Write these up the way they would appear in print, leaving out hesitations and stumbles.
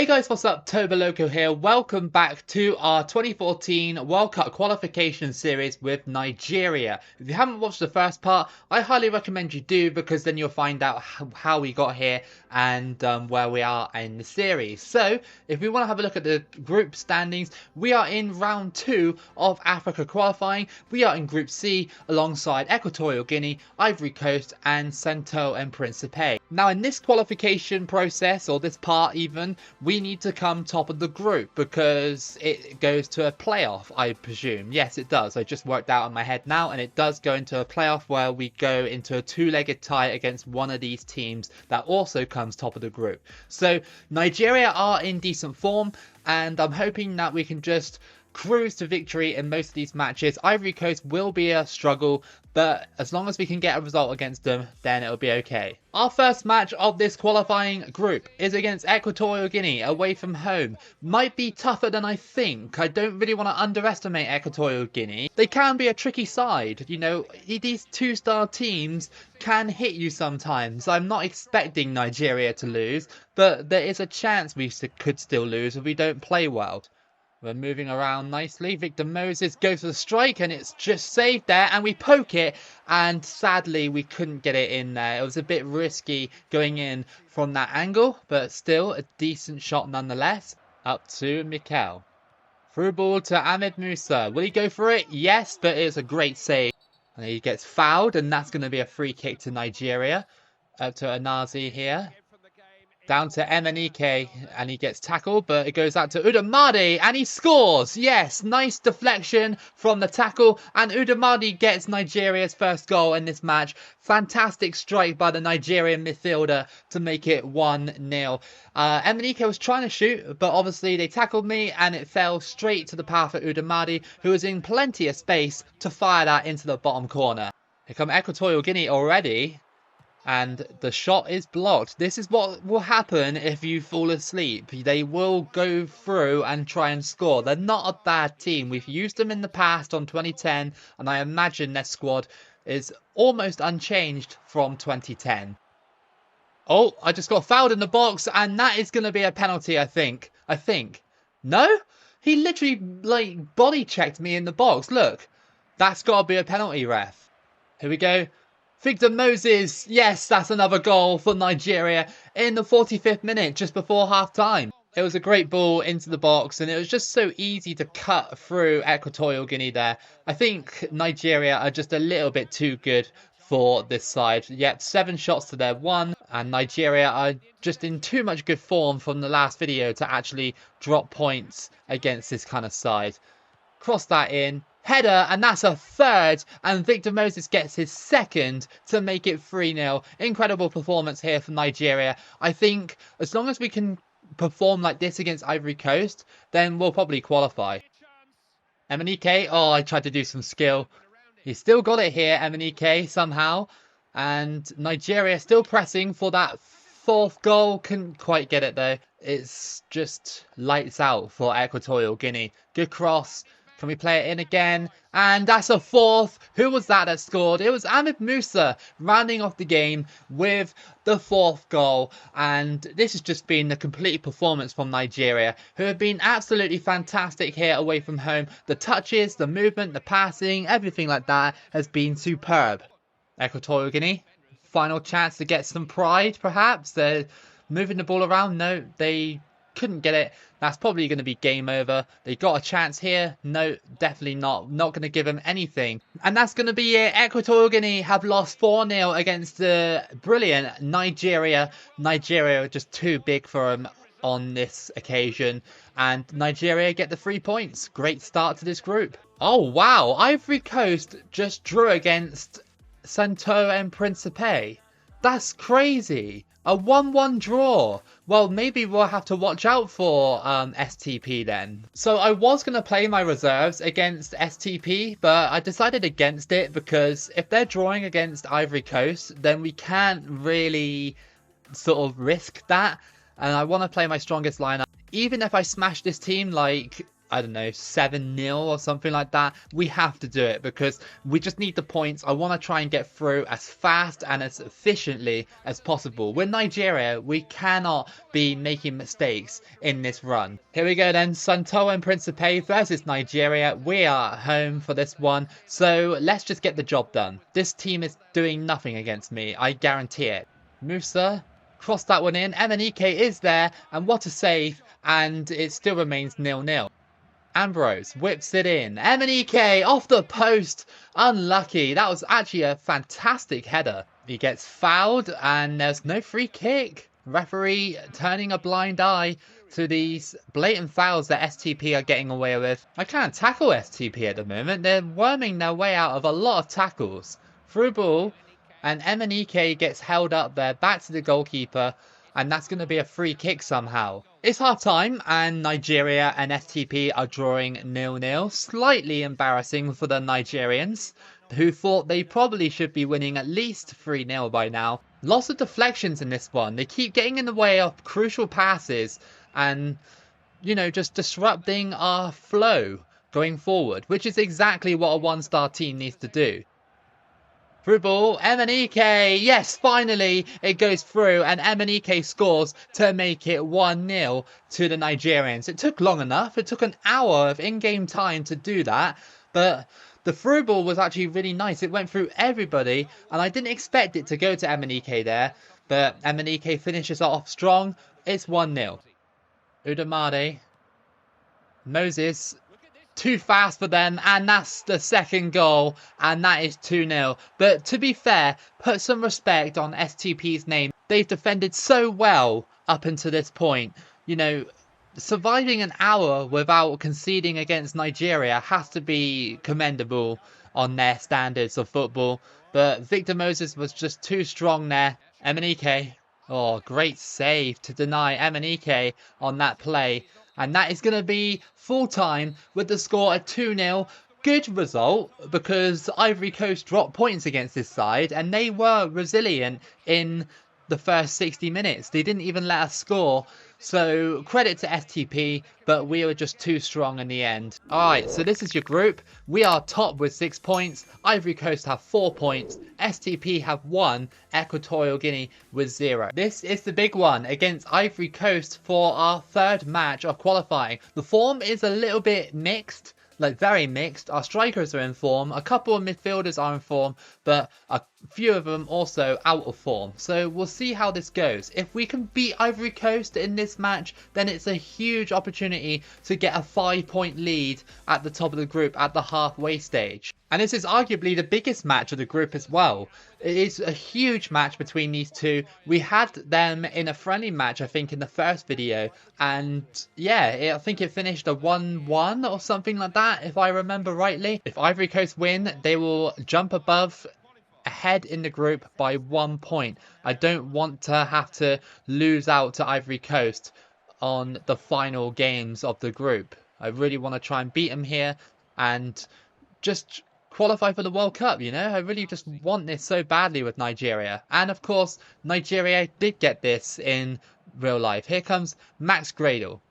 Hey guys, what's up? Toboloco here. Welcome back to our 2014 World Cup qualification series with Nigeria. If you haven't watched the first part, I highly recommend you do, because then you'll find out how we got here and where we are in the series. So, if we want to have a look at the group standings, we are in round 2 of Africa qualifying. We are in Group C alongside Equatorial Guinea, Ivory Coast and Sento and Principe. Now in this qualification process, or this part even, we need to come top of the group because it goes to a playoff, I presume. Yes, it does. I just worked out in my head now, and it does go into a playoff where we go into a two-legged tie against one of these teams that also comes top of the group. So Nigeria are in decent form, and I'm hoping that we can just cruise to victory in most of these matches. Ivory Coast will be a struggle, but as long as we can get a result against them, then it'll be okay. Our first match of this qualifying group is against Equatorial Guinea away from home. Might be tougher than I think. I don't really want to underestimate Equatorial Guinea. They can be a tricky side. You know, these two-star teams can hit you sometimes. I'm not expecting Nigeria to lose, but there is a chance we could still lose if we don't play well. We're moving around nicely. Victor Moses goes for the strike and it's just saved there, and we poke it, and sadly we couldn't get it in there. It was a bit risky going in from that angle, but still a decent shot nonetheless. Up to Mikel. Through ball to Musa. Will he go for it? Yes, but it's a great save. And he gets fouled, and that's going to be a free kick to Nigeria. Up to Anazi here. Down to Emenike, and he gets tackled, but it goes out to Udamadi, and he scores! Yes, nice deflection from the tackle, and Udamadi gets Nigeria's first goal in this match. Fantastic strike by the Nigerian midfielder to make it 1-0. Emenike was trying to shoot, but obviously they tackled me, and it fell straight to the path of Udamadi, who was in plenty of space to fire that into the bottom corner. Here come Equatorial Guinea already. And the shot is blocked. This is what will happen if you fall asleep. They will go through and try and score. They're not a bad team. We've used them in the past on 2010, and I imagine their squad is almost unchanged from 2010. Oh, I just got fouled in the box, and that is going to be a penalty, I think. No? He literally, body checked me in the box. Look, that's got to be a penalty, ref. Here we go. Victor Moses, yes, that's another goal for Nigeria in the 45th minute, just before half-time. It was a great ball into the box, and it was just so easy to cut through Equatorial Guinea there. I think Nigeria are just a little bit too good for this side. Yet 7 shots to their 1, and Nigeria are just in too much good form from the last video to actually drop points against this kind of side. Cross that in. Header, and that's a third, and Victor Moses gets his second to make it 3-0. Incredible performance here from Nigeria. I think as long as we can perform like this against Ivory Coast, then we'll probably qualify. Emenike, oh, I tried to do some skill. He still got it here, Emenike, somehow. And Nigeria still pressing for that 4th goal. Couldn't quite get it though. It's just lights out for Equatorial Guinea. Good cross. Can we play it in again? And that's a 4th. Who was that scored? It was Musa rounding off the game with the 4th goal. And this has just been the complete performance from Nigeria, who have been absolutely fantastic here away from home. The touches, the movement, the passing, everything like that has been superb. Equatorial Guinea, final chance to get some pride, perhaps. They're moving the ball around. No, they couldn't get it. That's probably going to be game over. They got a chance here. No, definitely not. Not going to give them anything. And that's going to be it. Equatorial Guinea have lost 4-0 against the brilliant Nigeria. Nigeria are just too big for them on this occasion. And Nigeria get the 3 points. Great start to this group. Oh, wow. Ivory Coast just drew against Sento and Principe. That's crazy. A 1-1 draw. Well, maybe we'll have to watch out for STP then. So I was going to play my reserves against STP, but I decided against it because if they're drawing against Ivory Coast, then we can't really sort of risk that. And I want to play my strongest lineup. Even if I smash this team like I don't know, 7-0 or something like that. We have to do it because we just need the points. I want to try and get through as fast and as efficiently as possible. With Nigeria, we cannot be making mistakes in this run. Here we go then, Suntoa and Principe versus Nigeria. We are at home for this one, so let's just get the job done. This team is doing nothing against me, I guarantee it. Musa, cross that one in. Emenike is there, and what a save, and it still remains 0-0. Ambrose whips it in. Emenike off the post. Unlucky. That was actually a fantastic header. He gets fouled, and there's no free kick. Referee turning a blind eye to these blatant fouls that STP are getting away with. I can't tackle STP at the moment. They're worming their way out of a lot of tackles. Through ball, and Emenike gets held up there, back to the goalkeeper, and that's going to be a free kick somehow. It's half time, and Nigeria and STP are drawing 0-0. Slightly embarrassing for the Nigerians, who thought they probably should be winning at least 3-0 by now. Lots of deflections in this one. They keep getting in the way of crucial passes and, you know, just disrupting our flow going forward, which is exactly what a one-star team needs to do. Through ball, Emenike, yes, finally it goes through, and Emenike scores to make it 1-0 to the Nigerians. It took long enough, it took an hour of in-game time to do that, but the through ball was actually really nice. It went through everybody, and I didn't expect it to go to Emenike there, but Emenike finishes off strong. It's 1-0. Udamade, Moses, too fast for them, and that's the second goal, and that is 2-0. But to be fair, put some respect on STP's name. They've defended so well up until this point. You know, surviving an hour without conceding against Nigeria has to be commendable on their standards of football. But Victor Moses was just too strong there. Emenike, oh, great save to deny Emenike on that play. And that is going to be full time with the score at 2-0. Good result because Ivory Coast dropped points against this side and they were resilient in the first 60 minutes. They didn't even let us score. So credit to STP, but we were just too strong in the end. Alright, so this is your group. We are top with 6 points. Ivory Coast have 4 points. STP have 1. Equatorial Guinea with 0. This is the big one against Ivory Coast for our third match of qualifying. The form is a little bit mixed. Like, very mixed. Our strikers are in form, a couple of midfielders are in form, but a few of them also out of form. So we'll see how this goes. If we can beat Ivory Coast in this match, then it's a huge opportunity to get a 5-point lead at the top of the group at the halfway stage. And this is arguably the biggest match of the group as well. It is a huge match between these two. We had them in a friendly match, I think, in the first video. And yeah, I think it finished a 1-1 or something like that, if I remember rightly. If Ivory Coast win, they will jump ahead in the group by 1 point. I don't want to have to lose out to Ivory Coast on the final games of the group. I really want to try and beat them here and just qualify for the World Cup, you know? I really just want this so badly with Nigeria. And of course, Nigeria did get this in real life. Here comes Max Gradle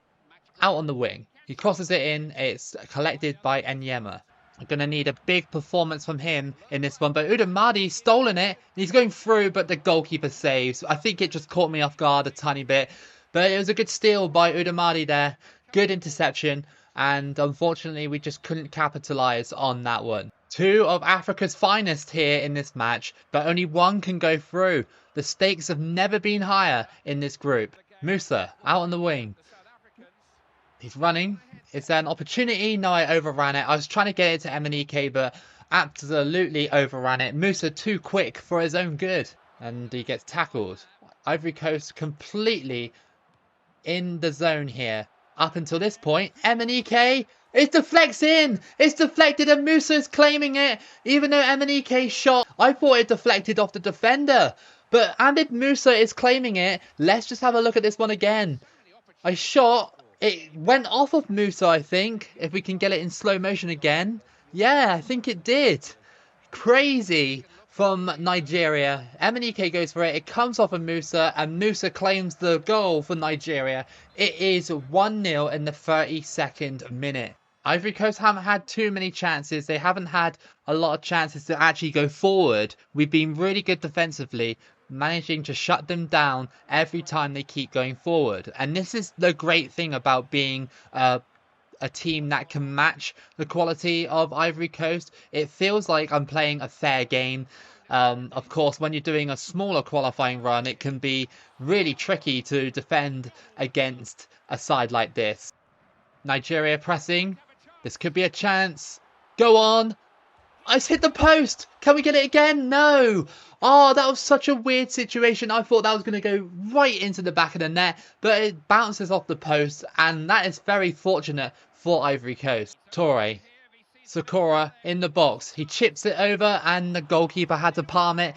out on the wing. He crosses it in. It's collected by Enyema. I'm going to need a big performance from him in this one. But Udamadi's stolen it. He's going through, but the goalkeeper saves. I think it just caught me off guard a tiny bit. But it was a good steal by Udamadi there. Good interception. And unfortunately, we just couldn't capitalise on that one. 2 of Africa's finest here in this match, but only 1 can go through. The stakes have never been higher in this group. Musa, out on the wing. He's running. Is there an opportunity? No, I overran it. I was trying to get it to Emenike, but absolutely overran it. Musa too quick for his own good. And he gets tackled. Ivory Coast completely in the zone here. Up until this point, Emenike, it deflects in. It's deflected and Musa is claiming it. Even though Emenike shot, I thought it deflected off the defender. But Amid Musa is claiming it. Let's just have a look at this one again. I shot. It went off of Musa, I think. If we can get it in slow motion again. Yeah, I think it did. Crazy from Nigeria. Emenike goes for it. It comes off of Musa, and Musa claims the goal for Nigeria. It is 1-0 in the 32nd minute. Ivory Coast haven't had too many chances. They haven't had a lot of chances to actually go forward. We've been really good defensively, managing to shut them down every time they keep going forward. And this is the great thing about being a team that can match the quality of Ivory Coast. It feels like I'm playing a fair game. Of course, when you're doing a smaller qualifying run, it can be really tricky to defend against a side like this. Nigeria pressing. This could be a chance. Go on. It's hit the post. Can we get it again? No. Oh, that was such a weird situation. I thought that was going to go right into the back of the net, but it bounces off the post, and that is very fortunate for Ivory Coast. Tome, Sakura in the box. He chips it over, and the goalkeeper had to palm it.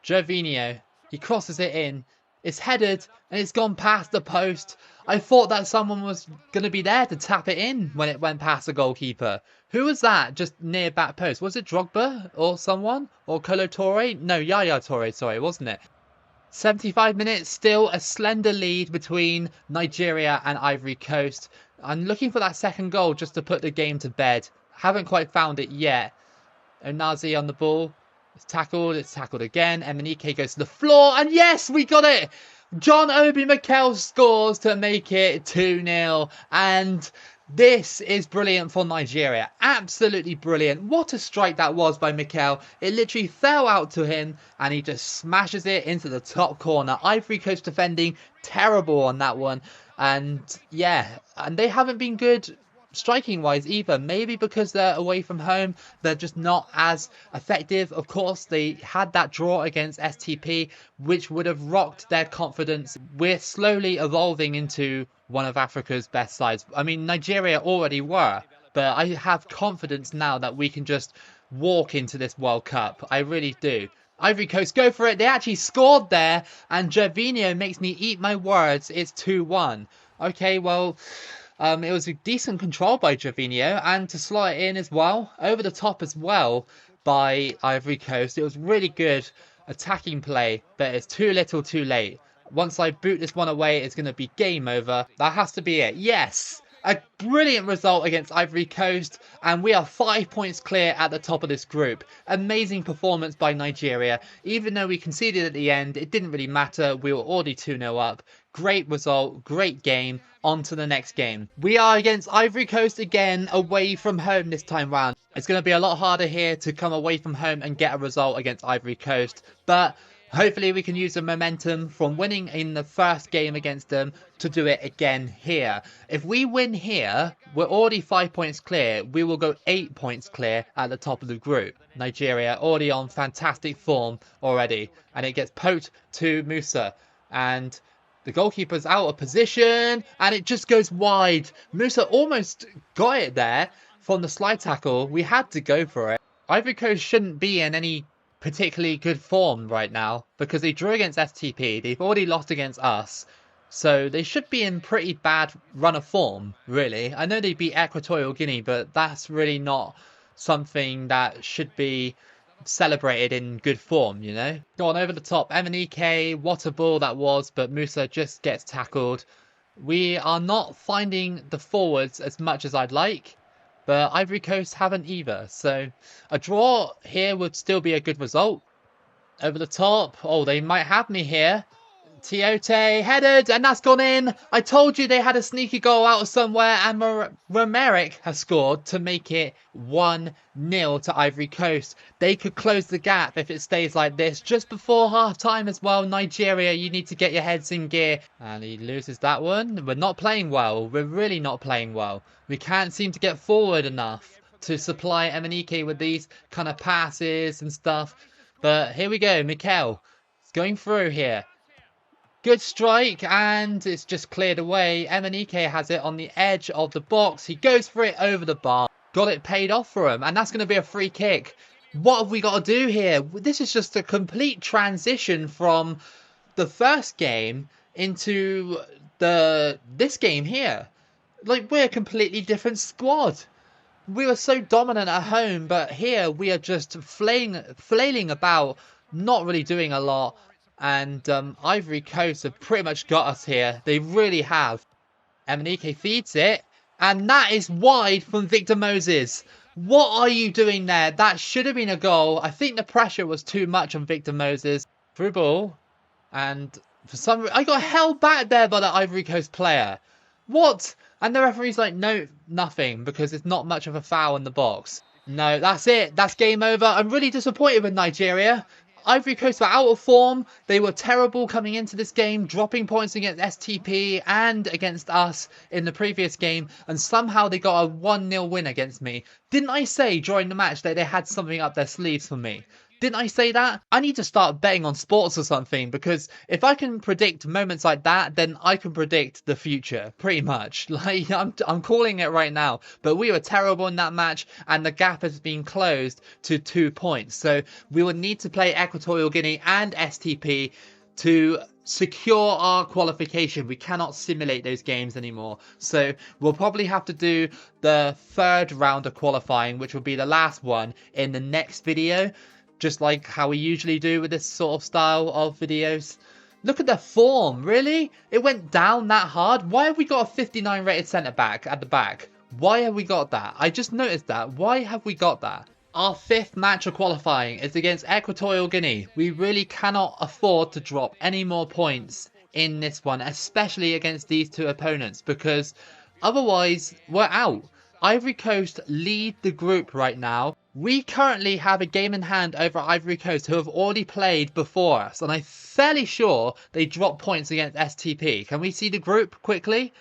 Gervinho, he crosses it in. It's headed, and it's gone past the post. I thought that someone was going to be there to tap it in when it went past the goalkeeper. Who was that just near back post? Was it Drogba or someone? Or Kolo Toure? No, Yaya Toure, sorry, wasn't it? 75 minutes, still a slender lead between Nigeria and Ivory Coast. I'm looking for that second goal just to put the game to bed. Haven't quite found it yet. Onazi on the ball. It's tackled again. Emenike goes to the floor, and yes, we got it! John Obi Mikel scores to make it 2-0, and this is brilliant for Nigeria. Absolutely brilliant. What a strike that was by Mikel. It literally fell out to him, and he just smashes it into the top corner. Ivory Coast defending terrible on that one, and yeah, and they haven't been good striking wise either. Maybe because they're away from home, they're just not as effective. Of course, they had that draw against STP, which would have rocked their confidence. We're slowly evolving into one of Africa's best sides. I mean, Nigeria already were, but I have confidence now that we can just walk into this World Cup. I really do. Ivory Coast go for it. They actually scored there, and Gervinho makes me eat my words. It's 2-1. Okay, well, it was a decent control by Gervinho, and to slot it in as well, over the top as well by Ivory Coast. It was really good attacking play, but it's too little too late. Once I boot this one away, it's going to be game over. That has to be it. Yes! A brilliant result against Ivory Coast, and we are 5 points clear at the top of this group. Amazing performance by Nigeria. Even though we conceded at the end, it didn't really matter. We were already 2-0 up. Great result, great game. On to the next game. We are against Ivory Coast again, away from home this time round. It's going to be a lot harder here to come away from home and get a result against Ivory Coast, but hopefully we can use the momentum from winning in the first game against them to do it again here. If we win here, we're already 5 points clear. We will go 8 points clear at the top of the group. Nigeria already on fantastic form already, and it gets poked to Musa, and the goalkeeper's out of position, and it just goes wide. Musa almost got it there from the slide tackle. We had to go for it. Ivory Coast shouldn't be in any particularly good form right now, because they drew against STP. They've already lost against us. So they should be in pretty bad run of form, really. I know they beat Equatorial Guinea, but that's really not something that should be celebrated in good form, you know. Go on over the top. Emenike, what a ball that was, but Musa just gets tackled. We are not finding the forwards as much as I'd like, but Ivory Coast haven't either. So a draw here would still be a good result. Over the top. Oh, they might have me here. Tiote headed, and that's gone in. I told you they had a sneaky goal out of somewhere, and Romeric has scored to make it 1-0 to Ivory Coast. They could close the gap if it stays like this. Just before half-time as well, Nigeria, you need to get your heads in gear. And he loses that one. We're not playing well. We're really not playing well. We can't seem to get forward enough to supply Emenike with these kind of passes and stuff. But here we go, Mikel. It's going through here. Good strike, and it's just cleared away. Emenike has it on the edge of the box. He goes for it over the bar. Got it paid off for him, and that's going to be a free kick. What have we got to do here? This is just a complete transition from the first game into this game here. Like, we're a completely different squad. We were so dominant at home, but here we are just flailing about, not really doing a lot. And Ivory Coast have pretty much got us here. They really have. Emenike feeds it, and that is wide from Victor Moses. What are you doing there? That should have been a goal. I think the pressure was too much on Victor Moses. Through ball, and for some reason, I got held back there by the Ivory Coast player. What? And the referee's like, no, nothing, because it's not much of a foul in the box. No, that's it. That's game over. I'm really disappointed with Nigeria. Ivory Coast were out of form. They were terrible coming into this game, dropping points against STP and against us in the previous game, and somehow they got a 1-0 win against me. Didn't I say during the match that they had something up their sleeves for me? Didn't I say that? I need to start betting on sports or something, because if I can predict moments like that, then I can predict the future, pretty much. Like, I'm calling it right now. But we were terrible in that match, and the gap has been closed to 2 points. So we will need to play Equatorial Guinea and STP to secure our qualification. We cannot simulate those games anymore. So we'll probably have to do the third round of qualifying, which will be the last one, in the next video. Just like how we usually do with this sort of style of videos. Look at the form, really? It went down that hard? Why have we got a 59 rated centre back at the back? Why have we got that? I just noticed that. Why have we got that? Our 5th match of qualifying is against Equatorial Guinea. We really cannot afford to drop any more points in this one, especially against these 2 opponents, because otherwise we're out. Ivory Coast lead the group right now. We currently have a game in hand over Ivory Coast, who have already played before us, and I'm fairly sure they dropped points against STP. Can we see the group quickly?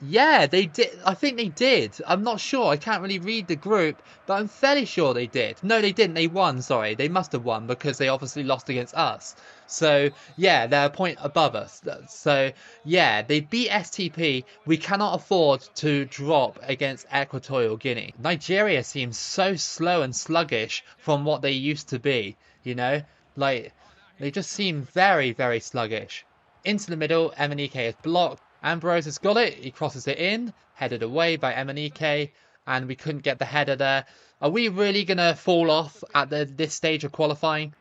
Yeah, they did. I think they did. I'm not sure. I can't really read the group, but I'm fairly sure they did. No, they didn't. They won. Sorry. They must have won because they obviously lost against us. So, yeah, they're a point above us. So, yeah, they beat STP. We cannot afford to drop against Equatorial Guinea. Nigeria seems so slow and sluggish from what they used to be, you know? Like, they just seem very, very sluggish. Into the middle, Emenike is blocked. Ambrose has got it. He crosses it in. Headed away by Emenike. And we couldn't get the header there. Are we really going to fall off at this stage of qualifying?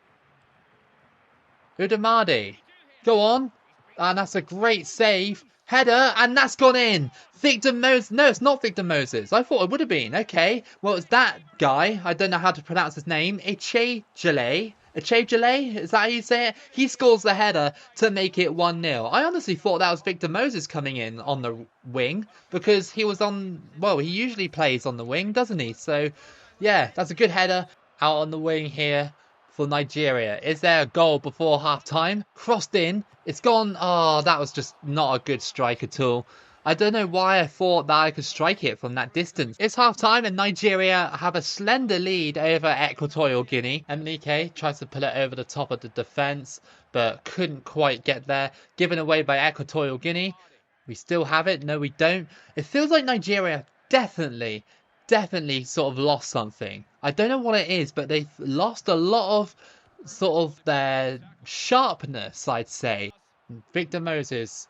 Udamadi. Go on. And that's a great save. Header. And that's gone in. Victor Moses. No, it's not Victor Moses. I thought it would have been. Okay. Well, it's that guy. I don't know how to pronounce his name. Echejele. Echejele? Is that how you say it? He scores the header to make it 1-0. I honestly thought that was Victor Moses coming in on the wing, because he was on, well, he usually plays on the wing, doesn't he? So, yeah, that's a good header out on the wing here for Nigeria. Is there a goal before half-time? Crossed in. It's gone. Oh, that was just not a good strike at all. I don't know why I thought that I could strike it from that distance. It's half-time and Nigeria have a slender lead over Equatorial Guinea. Emenike tries to pull it over the top of the defence, but couldn't quite get there. Given away by Equatorial Guinea. We still have it. No, we don't. It feels like Nigeria definitely sort of lost something. I don't know what it is, but they've lost a lot of sort of their sharpness, I'd say. Victor Moses,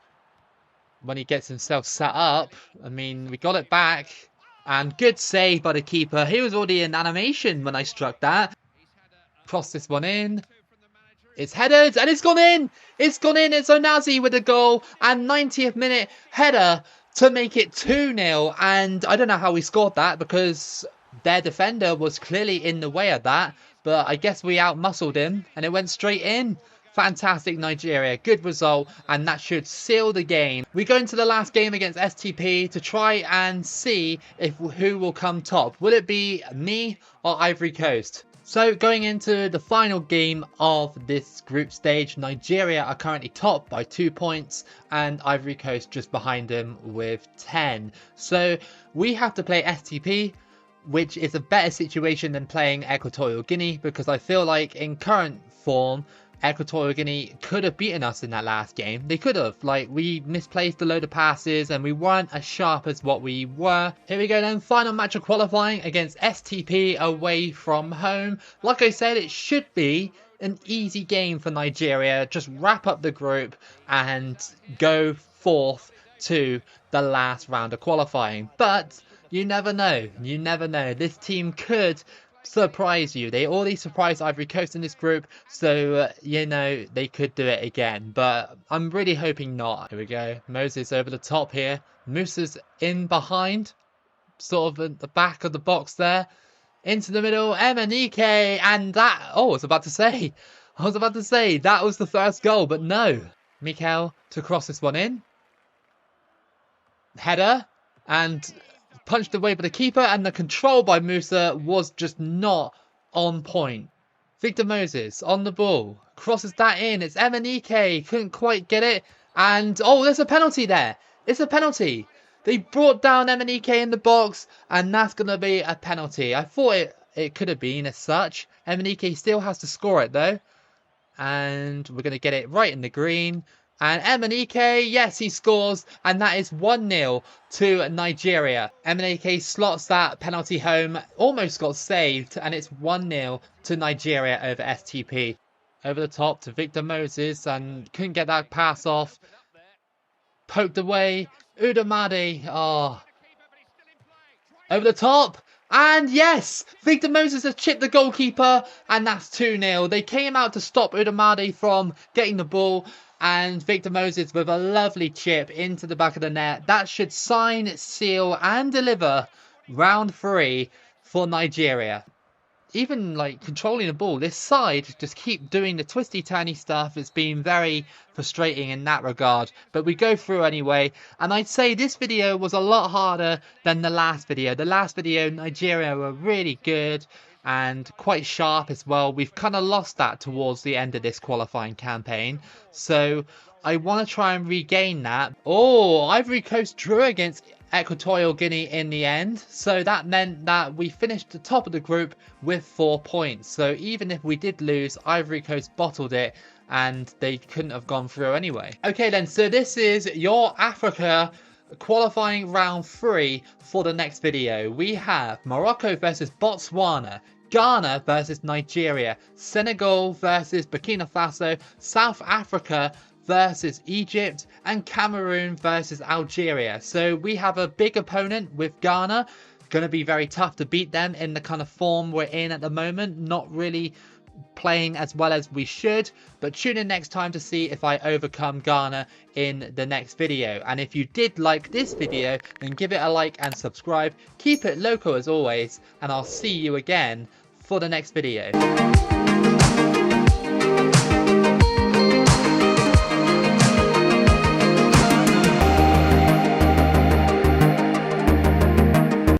when he gets himself set up, I mean, we got it back. And good save by the keeper. He was already in animation when I struck that. Cross this one in. It's headed and it's gone in. It's gone in. It's Onazi with the goal. And 90th minute header to make it 2-0. And I don't know how we scored that, because their defender was clearly in the way of that. But I guess we outmuscled him and it went straight in. Fantastic Nigeria, good result, and that should seal the game. We go into the last game against STP to try and see who will come top. Will it be me or Ivory Coast? So going into the final game of this group stage, Nigeria are currently top by 2 points and Ivory Coast just behind them with 10. So we have to play STP, which is a better situation than playing Equatorial Guinea, because I feel like in current form, Equatorial Guinea could have beaten us in that last game. They could have. Like, we misplaced a load of passes and we weren't as sharp as what we were. Here we go then. Final match of qualifying against STP away from home. Like I said, it should be an easy game for Nigeria. Just wrap up the group and go forth to the last round of qualifying. But you never know. You never know. This team could surprise you. They already surprised Ivory Coast in this group, so you know, they could do it again, but I'm really hoping not. Here we go. Moses over the top here. Musa's in behind, sort of at the back of the box there. Into the middle, Emenike, and that, I was about to say, that was the first goal, but no. Mikel to cross this one in. Header, and punched away by the keeper, and the control by Musa was just not on point. Victor Moses on the ball, crosses that in, it's Emenike, couldn't quite get it, and oh, there's a penalty there. It's a penalty. They brought down Emenike in the box, and that's going to be a penalty. I thought it could have been as such. Emenike still has to score it though. And we're going to get it right in the green. And Emenike, yes, he scores. And that is 1-0 to Nigeria. Emenike slots that penalty home. Almost got saved. And it's 1-0 to Nigeria over STP. Over the top to Victor Moses. And couldn't get that pass off. Poked away. Udamadi. Oh. Over the top. And yes, Victor Moses has chipped the goalkeeper. And that's 2-0. They came out to stop Udamadi from getting the ball. And Victor Moses with a lovely chip into the back of the net. That should sign, seal and deliver round 3 for Nigeria. Even like controlling the ball, this side just keep doing the twisty turny stuff. It's been very frustrating in that regard, but we go through anyway. And I'd say this video was a lot harder than the last video. The last video, Nigeria were really good and quite sharp as well. We've kind of lost that towards the end of this qualifying campaign, so I want to try and regain that. Oh, Ivory Coast drew against Equatorial Guinea in the end, so that meant that we finished the top of the group with 4 points. So even if we did lose, Ivory Coast bottled it and they couldn't have gone through anyway. Okay then, so this is your Africa qualifying round 3 for the next video. We have Morocco versus Botswana, Ghana versus Nigeria, Senegal versus Burkina Faso, South Africa versus Egypt, and Cameroon versus Algeria. So we have a big opponent with Ghana. Going to be very tough to beat them in the kind of form we're in at the moment. Not really playing as well as we should, but tune in next time to see if I overcome Ghana in the next video. And if you did like this video, then give it a like and subscribe. Keep it local as always, and I'll see you again for the next video.